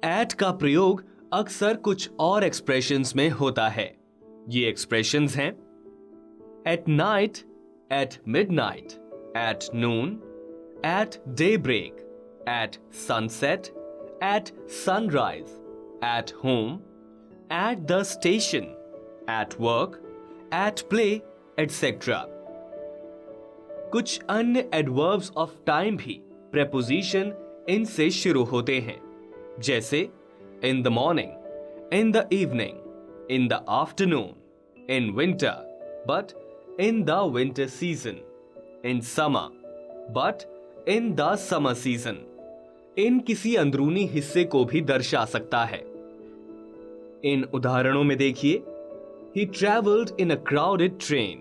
Eight का प्रयोग अक्सर कुछ और एक्सप्रेशंस में होता है। ये एक्सप्रेशंस हैं at night, at midnight, at noon, at daybreak, at sunset, at sunrise, at home, at the station, at work, at play, etcetera. कुछ अन्य एडवर्ब्स ऑफ टाइम भी प्रेपोजिशन इन से शुरू होते हैं, जैसे in the morning, in the evening, in the afternoon, in winter but in the winter season, in summer but in the summer season. In किसी अंदरूनी हिस्से को भी दर्शा सकता है। इन उदाहरणों में देखिए, He traveled in a crowded train।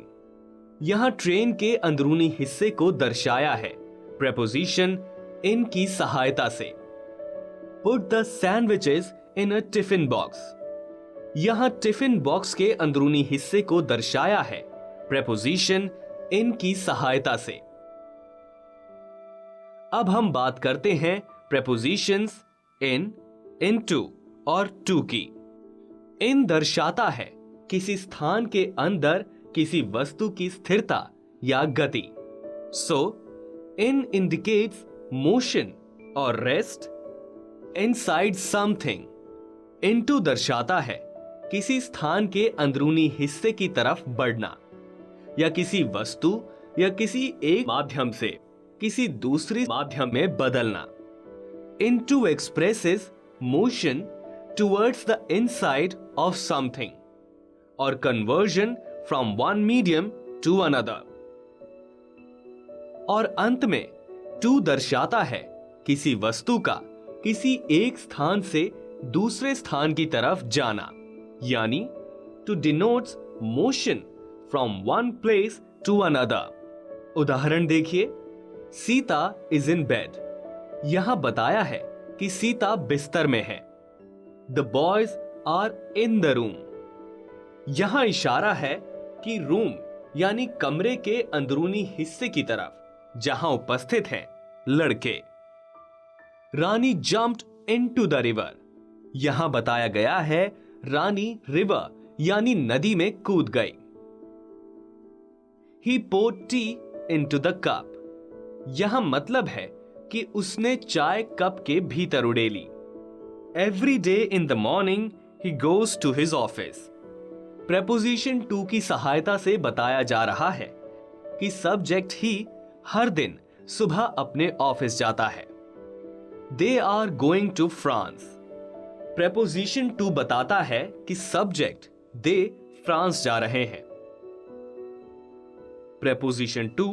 यहां ट्रेन के अंदरूनी हिस्से को दर्शाया है प्रेपोजिशन इन की सहायता से। Put the sandwiches in a tiffin box। यहां टिफिन बॉक्स के अंदरूनी हिस्से को दर्शाया है प्रेपोजिशन इन की सहायता से। अब हम बात करते हैं प्रेपोजिशंस इन, इनटू और टू की। इन दर्शाता है किसी स्थान के अंदर किसी वस्तु की स्थिरता या गति। सो इन इंडिकेट्स मोशन और रेस्ट इनसाइड समथिंग। इनटू दर्शाता है किसी स्थान के अंदरूनी हिस्से की तरफ बढ़ना या किसी वस्तु या किसी एक माध्यम से किसी दूसरे माध्यम में बदलना। Into expresses motion towards the inside of something और conversion from one medium to another. और अंत में टू दर्शाता है किसी वस्तु का किसी एक स्थान से दूसरे स्थान की तरफ जाना, यानी to denotes motion from one place to another. उदाहरण देखिए, सीता इज इन बेड। यहां बताया है कि सीता बिस्तर में है। The boys are in the room. यहां इशारा है कि रूम यानी कमरे के अंदरूनी हिस्से की तरफ जहां उपस्थित हैं लड़के। रानी जंप्ड इनटू द रिवर। यहां बताया गया है रानी रिवर यानी नदी में कूद गई। He poured tea into the cup. यहां मतलब है कि उसने चाय कप के भीतर उड़ेली। Every day in the morning he goes to his office. Preposition to की सहायता से बताया जा रहा है कि सब्जेक्ट ही हर दिन सुबह अपने ऑफिस जाता है। They are going to France. Preposition to बताता है कि सब्जेक्ट दे फ्रांस जा रहे हैं। प्रेपोजिशन टू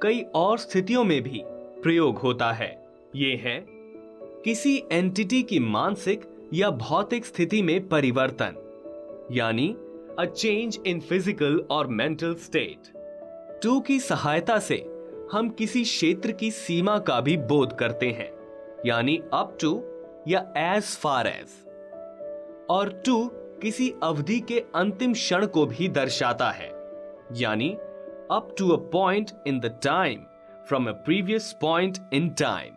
कई और स्थितियों में भी प्रयोग होता है। ये है किसी एंटिटी की मानसिक या भौतिक स्थिति में परिवर्तन, यानी अ चेंज इन फिजिकल और मेंटल स्टेट। टू की सहायता से हम किसी क्षेत्र की सीमा का भी बोध करते हैं, यानी अप टू या एज फार एज। और टू किसी अवधि के अंतिम क्षण को भी दर्शाता है, यानी up to a point in the time from a previous point in time.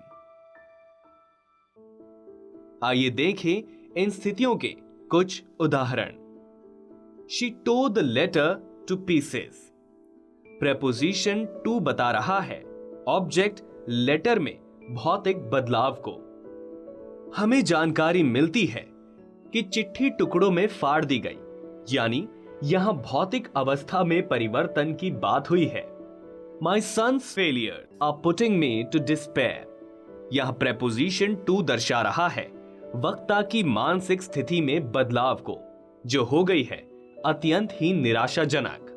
आइए देखें इन स्थितियों के कुछ उदाहरण। She tore the letter to pieces। Preposition to बता रहा है ऑब्जेक्ट लेटर में भौतिक बदलाव को। हमें जानकारी मिलती है कि चिट्ठी टुकड़ों में फाड़ दी गई, यानी यहां भौतिक अवस्था में परिवर्तन की बात हुई है। My son's failure are putting me to despair। यह प्रेपोजिशन टू दर्शा रहा है वक्ता की मानसिक स्थिति में बदलाव को, जो हो गई है अत्यंत ही निराशाजनक।